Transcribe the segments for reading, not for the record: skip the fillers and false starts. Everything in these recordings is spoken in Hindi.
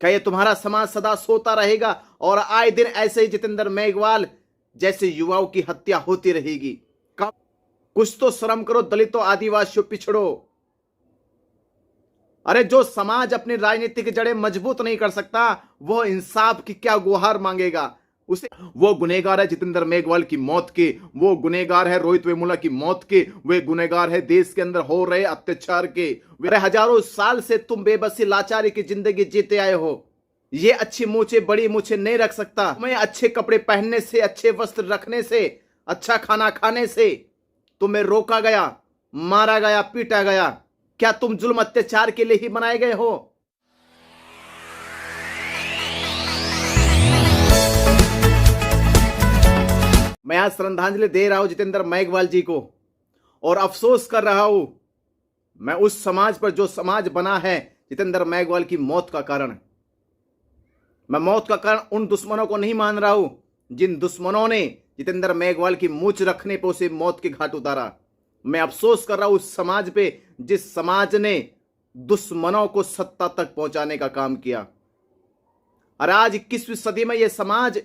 क्या ये तुम्हारा समाज सदा सोता रहेगा और आए दिन ऐसे ही जितेंद्र मेघवाल जैसे युवाओं की हत्या होती रहेगी? कुछ तो शर्म करो दलितों, आदिवासियों, पिछड़ो। अरे जो समाज अपनी राजनीतिक जड़ें मजबूत नहीं कर सकता वो इंसाफ की क्या गुहार मांगेगा? उसे वो गुनहगार है जितेंद्र मेघवाल की मौत के, वो गुनहगार है रोहित वेमुला की मौत के, वे गुनहगार है देश के अंदर हो रहे अत्याचार के। वे हजारों साल से तुम बेबसी लाचारी की जिंदगी जीते आए हो। ये अच्छी मूछे बड़ी मूछे नहीं रख सकता। तुम्हें अच्छे कपड़े पहनने से, अच्छे वस्त्र रखने से, अच्छा खाना खाने से तुम्हें रोका गया, मारा गया, पीटा गया। क्या तुम जुल्म अत्याचार के लिए ही बनाए गए हो? मैं आज श्रद्धांजलि दे रहा हूं जितेंद्र मेघवाल जी को और अफसोस कर रहा हूं मैं उस समाज पर जो समाज बना है जितेंद्र मेघवाल की मौत का कारण। मैं मौत का कारण उन दुश्मनों को नहीं मान रहा हूं जिन दुश्मनों ने जितेंद्र मेघवाल की मूंछ रखने पर उसे मौत के घाट उतारा। मैं अफसोस कर रहा हूं उस समाज पे जिस समाज ने दुश्मनों को सत्ता तक पहुंचाने का काम किया। और आज 21वीं सदी में यह समाज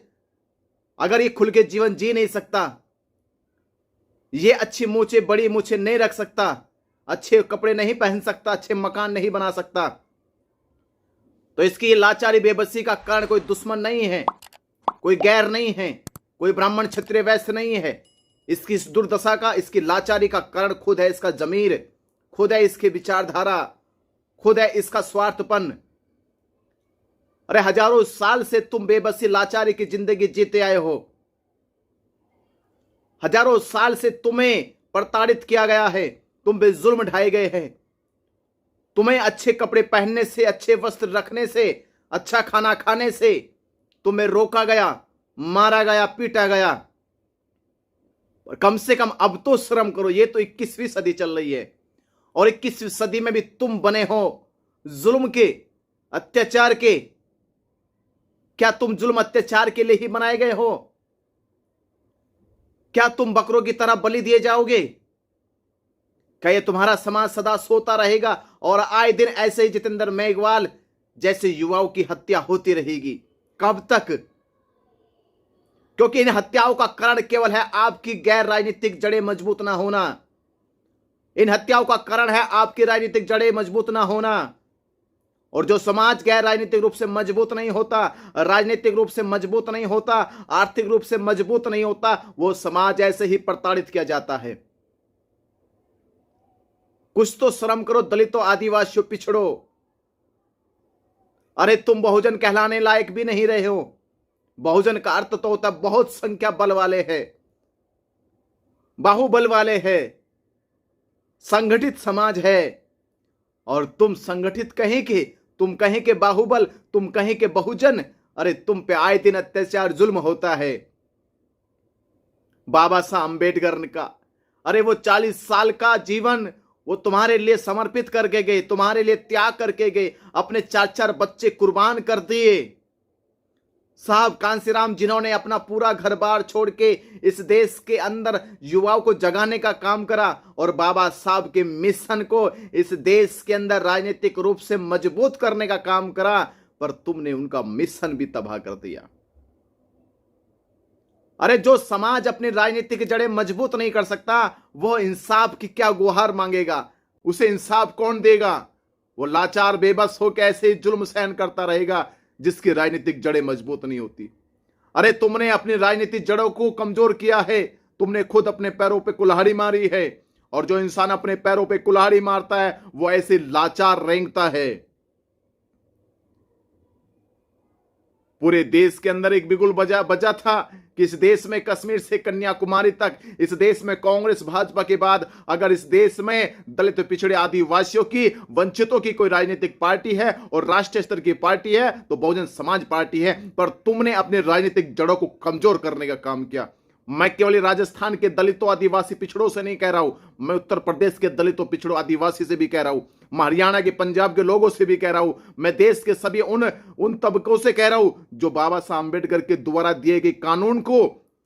अगर ये खुल के जीवन जी नहीं सकता, ये अच्छी मूछे बड़ी मूछे नहीं रख सकता, अच्छे कपड़े नहीं पहन सकता, अच्छे मकान नहीं बना सकता, तो इसकी ये लाचारी बेबसी का कारण कोई दुश्मन नहीं है, कोई गैर नहीं है, कोई ब्राह्मण क्षत्रिय वैश्य नहीं है। इसकी इस दुर्दशा का, इसकी लाचारी का कारण खुद है इसका जमीर, खुद है इसकी विचारधारा, खुद है इसका स्वार्थपन। अरे हजारों साल से तुम बेबसी लाचारी की जिंदगी जीते आए हो। हजारों साल से तुम्हें प्रताड़ित किया गया है, तुम पे जुल्म ढाए गए हैं। तुम्हें अच्छे कपड़े पहनने से, अच्छे वस्त्र रखने से, अच्छा खाना खाने से तुम्हें रोका गया, मारा गया, पीटा गया। और कम से कम अब तो शर्म करो। ये तो 21वीं सदी चल रही है और 21वीं सदी में भी तुम बने हो जुल्म के, अत्याचार के। क्या तुम जुल्म अत्याचार के लिए ही बनाए गए हो? क्या तुम बकरों की तरह बलि दिए जाओगे? क्या ये तुम्हारा समाज सदा सोता रहेगा और आए दिन ऐसे ही जितेंद्र मेघवाल जैसे युवाओं की हत्या होती रहेगी? कब तक? क्योंकि इन हत्याओं का कारण केवल है आपकी गैर राजनीतिक जड़ें मजबूत ना होना। इन हत्याओं का कारण है आपकी राजनीतिक जड़ें मजबूत ना होना। और जो समाज गैर राजनीतिक रूप से मजबूत नहीं होता, राजनीतिक रूप से मजबूत नहीं होता, आर्थिक रूप से मजबूत नहीं होता, वो समाज ऐसे ही प्रताड़ित किया जाता है। कुछ तो शर्म करो दलितों, आदिवासियों, पिछड़ो। अरे तुम बहुजन कहलाने लायक भी नहीं रहे हो। बहुजन का अर्थ तो होता बहुत संख्या बल वाले हैं, बाहुबल वाले हैं, संगठित समाज है। और तुम संगठित कहीं के, तुम कहीं के बाहुबल, तुम कहीं के बहुजन। अरे तुम पे आए दिन अत्याचार जुल्म होता है। बाबा साहब अंबेडकर का, अरे वो 40 साल का जीवन वो तुम्हारे लिए समर्पित करके गए, तुम्हारे लिए त्याग करके गए, अपने 4-4 बच्चे कुर्बान कर दिए। साहब कांसीराम जिन्होंने अपना पूरा घर बार छोड़ के इस देश के अंदर युवाओं को जगाने का काम करा और बाबा साहब के मिशन को इस देश के अंदर राजनीतिक रूप से मजबूत करने का काम करा, पर तुमने उनका मिशन भी तबाह कर दिया। अरे जो समाज अपनी राजनीतिक जड़ें मजबूत नहीं कर सकता वो इंसाफ की क्या गुहार मांगेगा? उसे इंसाफ कौन देगा? वो लाचार बेबस हो कैसे जुल्म सहन करता रहेगा जिसकी राजनीतिक जड़ें मजबूत नहीं होती। अरे तुमने अपनी राजनीतिक जड़ों को कमजोर किया है, तुमने खुद अपने पैरों पे कुल्हाड़ी मारी है। और जो इंसान अपने पैरों पे कुल्हाड़ी मारता है वो ऐसे लाचार रेंगता है। पूरे देश के अंदर एक बिगुल बजा था कि इस देश में कश्मीर से कन्याकुमारी तक, इस देश में कांग्रेस भाजपा के बाद अगर इस देश में दलित पिछड़े आदिवासियों की, वंचितों की कोई राजनीतिक पार्टी है और राष्ट्रीय स्तर की पार्टी है तो बहुजन समाज पार्टी है। पर तुमने अपने राजनीतिक जड़ों को कमजोर करने का काम किया। मैं केवल राजस्थान के दलितों, आदिवासी, पिछड़ों से नहीं कह रहा हूं, मैं उत्तर प्रदेश के दलितों, पिछड़ों, आदिवासी से भी कह रहा हूं, मैं हरियाणा के, पंजाब के लोगों से भी कह रहा हूं, मैं देश के सभी उन तबकों से कह रहा हूं जो बाबा साहब अंबेडकर के द्वारा दिए गए कानून को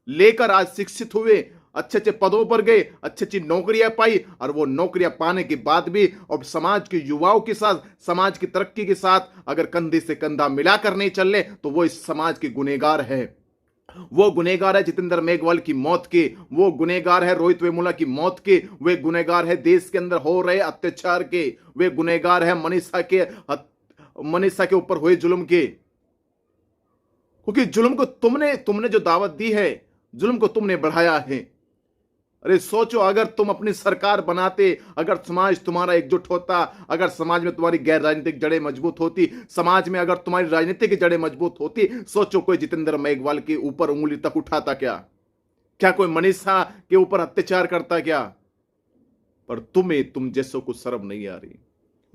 लेकर आज शिक्षित हुए, अच्छे अच्छे पदों पर गए, अच्छी अच्छी नौकरियां पाई, और वो नौकरियां पाने के बाद भी अब समाज के युवाओं के साथ, समाज की तरक्की के साथ अगर कंधे से कंधा मिलाकर नहीं चल ले तो वो इस समाज के गुनहगार है। वो गुनहगार है जितेंद्र मेघवाल की मौत के, वो गुनहगार है रोहित वेमुला की मौत के, वे गुनहगार है देश के अंदर हो रहे अत्याचार के, वे गुनहगार है मनीषा के ऊपर हुए जुल्म के। क्योंकि जुल्म को तुमने जो दावत दी है, जुल्म को तुमने बढ़ाया है। अरे सोचो, अगर तुम अपनी सरकार बनाते, अगर समाज तुम्हारा एकजुट होता, अगर समाज में तुम्हारी गैर राजनीतिक जड़ें मजबूत होती, समाज में अगर तुम्हारी राजनीतिक जड़ें मजबूत होती, सोचो कोई जितेंद्र मेघवाल के ऊपर उंगली तक उठाता क्या? क्या कोई मनीषा के ऊपर अत्याचार करता क्या? पर तुम जैसों को शर्म नहीं आ रही।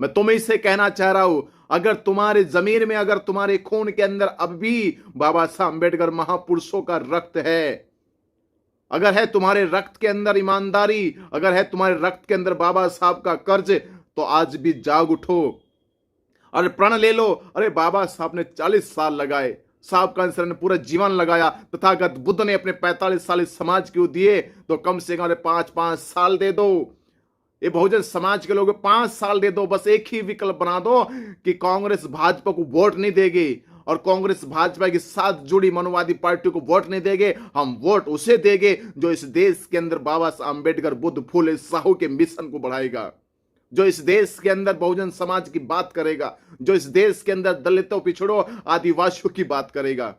मैं तुम्हें इससे कहना चाह रहा हूं, अगर तुम्हारे जमीन में, अगर तुम्हारे खून के अंदर अब भी बाबा साहब अम्बेडकर महापुरुषों का रक्त है, अगर है तुम्हारे रक्त के अंदर ईमानदारी, अगर है तुम्हारे रक्त के अंदर बाबा साहब का कर्ज, तो आज भी जाग उठो और प्रण ले लो। अरे बाबा साहब ने 40 साल लगाए, साहब का ने पूरा जीवन लगाया, तथागत बुद्ध ने अपने 45 साल इस समाज को दिए, तो कम से कम 5-5 साल दे दो। ये बहुजन समाज के लोग 5 साल दे दो, बस एक ही विकल्प बना दो कि कांग्रेस भाजपा को वोट नहीं देगी और कांग्रेस भाजपा के साथ जुड़ी मनोवादी पार्टियों को वोट नहीं देंगे। हम वोट उसे देंगे जो इस देश के अंदर बाबा साहब अम्बेडकर, बुद्ध, फूले, साहू के मिशन को बढ़ाएगा, जो इस देश के अंदर बहुजन समाज की बात करेगा, जो इस देश के अंदर दलितों, पिछड़ों, आदिवासियों की बात करेगा।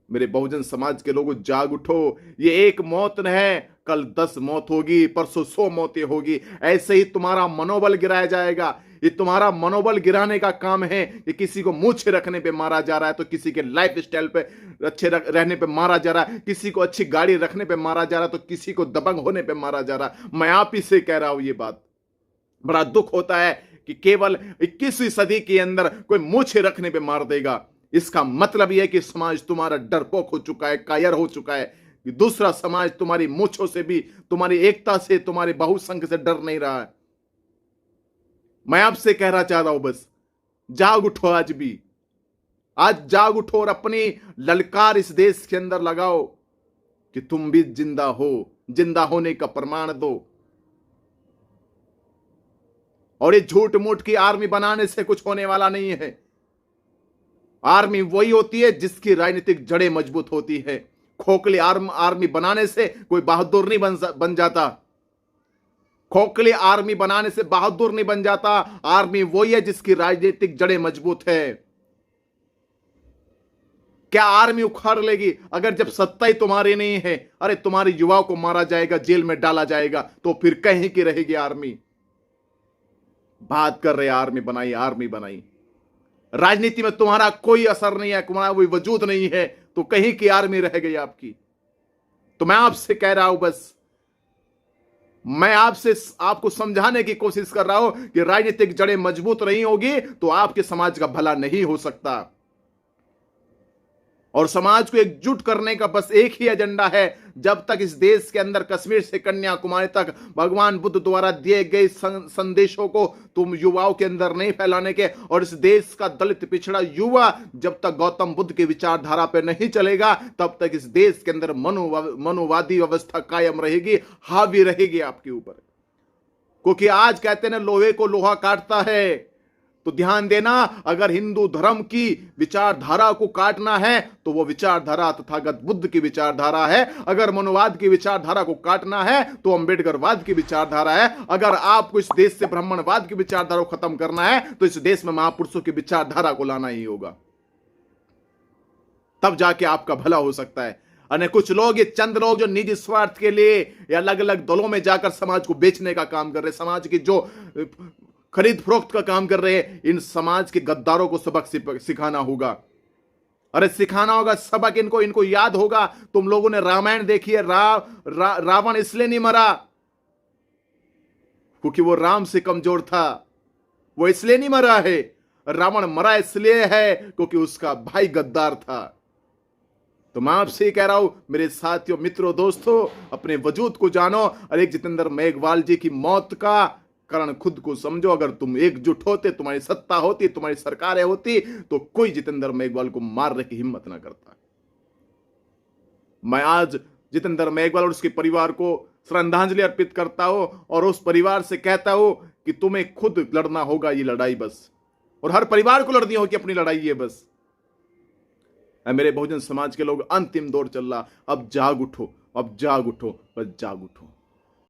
मेरे बहुजन समाज के लोगों, जाग उठो। ये एक मौत न है, कल 10 मौत होगी, परसों 100 मौतें होगी। ऐसे ही तुम्हारा मनोबल गिराया जाएगा। ये तुम्हारा मनोबल गिराने का काम है कि किसी को मूंछ रखने पे मारा जा रहा है, तो किसी के लाइफ स्टाइल पे अच्छे रहने पे मारा जा रहा है, किसी को अच्छी गाड़ी रखने पे मारा जा रहा है, तो किसी को दबंग होने पे मारा जा रहा है। मैं आप ही से कह रहा हूं ये बात। बड़ा दुख होता है कि केवल 21वीं सदी के अंदर कोई मूंछ रखने पे मार देगा। इसका मतलब यह है कि समाज तुम्हारा डरपोक हो चुका है, कायर हो चुका है, कि दूसरा समाज तुम्हारी मूंछों से भी, तुम्हारी एकता से, तुम्हारे बहुसंख्य से डर नहीं रहा है। मैं आपसे कहना चाह रहा हूं, बस जाग उठो। आज जाग उठो और अपनी ललकार इस देश के अंदर लगाओ कि तुम भी जिंदा हो, जिंदा होने का प्रमाण दो। और ये झूठ मूठ की आर्मी बनाने से कुछ होने वाला नहीं है। आर्मी वही होती है जिसकी राजनीतिक जड़ें मजबूत होती है। खोखली आर्मी बनाने से कोई बहादुर नहीं बन जाता। खोखली आर्मी बनाने से बहादुर नहीं बन जाता। आर्मी वही है जिसकी राजनीतिक जड़ें मजबूत है। क्या आर्मी उखाड़ लेगी अगर जब सत्ता ही तुम्हारी नहीं है? अरे तुम्हारे युवाओं को मारा जाएगा, जेल में डाला जाएगा, तो फिर कहीं की रहेगी आर्मी? बात कर रहे आर्मी बनाई, आर्मी बनाई। राजनीति में तुम्हारा कोई असर नहीं है, तुम्हारा कोई वजूद नहीं है, तो कहीं की आर्मी रह गई आपकी। तो मैं आपसे कह रहा हूं, बस मैं आपको समझाने की कोशिश कर रहा हूं कि राजनीतिक जड़ें मजबूत नहीं होगी तो आपके समाज का भला नहीं हो सकता। और समाज को एकजुट करने का बस एक ही एजेंडा है। जब तक इस देश के अंदर कश्मीर से कन्याकुमारी तक भगवान बुद्ध द्वारा दिए गए संदेशों को तुम युवाओं के अंदर नहीं फैलाने के, और इस देश का दलित पिछड़ा युवा जब तक गौतम बुद्ध की विचारधारा पर नहीं चलेगा, तब तक इस देश के अंदर मनोवादी व्यवस्था कायम रहेगी, हावी रहेगी आपके ऊपर। क्योंकि आज कहते हैं ना, लोहे को लोहा काटता है। तो ध्यान देना, अगर हिंदू धर्म की विचारधारा को काटना है तो वो विचारधारा तथागत बुद्ध की विचारधारा है। अगर मनोवाद की विचारधारा को काटना है तो अंबेडकरवाद की विचारधारा है। अगर आपको इस देश से ब्राह्मणवाद की विचारधारा को खत्म करना है तो इस देश में महापुरुषों की विचारधारा को लाना ही होगा, तब जाके आपका भला हो सकता है। और कुछ लोग, ये चंद लोग जो निजी स्वार्थ के लिए या अलग अलग दलों में जाकर समाज को बेचने का काम कर रहे, समाज की जो खरीद फरोख्त का काम कर रहे हैं, इन समाज के गद्दारों को सबक सिखाना होगा। अरे सिखाना होगा सबक इनको याद होगा। तुम लोगों ने रामायण देखी है। रावण इसलिए नहीं मरा क्योंकि वो राम से कमजोर था, वो इसलिए नहीं मरा है। रावण मरा इसलिए है क्योंकि उसका भाई गद्दार था। तो मैं आपसे कह रहा हूं मेरे साथियों, मित्रों, दोस्तों, अपने वजूद को जानो और एक जितेंद्र मेघवाल जी की मौत का कारण खुद को समझो। अगर तुम एकजुट होते, तुम्हारी सत्ता होती, तुम्हारी सरकारें होती, तो कोई जितेंद्र मेघवाल को मारने की हिम्मत ना करता। मैं आज जितेंद्र मेघवाल और उसके परिवार को श्रद्धांजलि अर्पित करता हो और उस परिवार से कहता हो कि तुम्हें खुद लड़ना होगा ये लड़ाई बस, और हर परिवार को लड़नी होगी अपनी लड़ाई ये बस। मेरे बहुजन समाज के लोग, अंतिम दौर चल रहा, अब जाग उठो, अब जाग उठो, बस जाग उठो।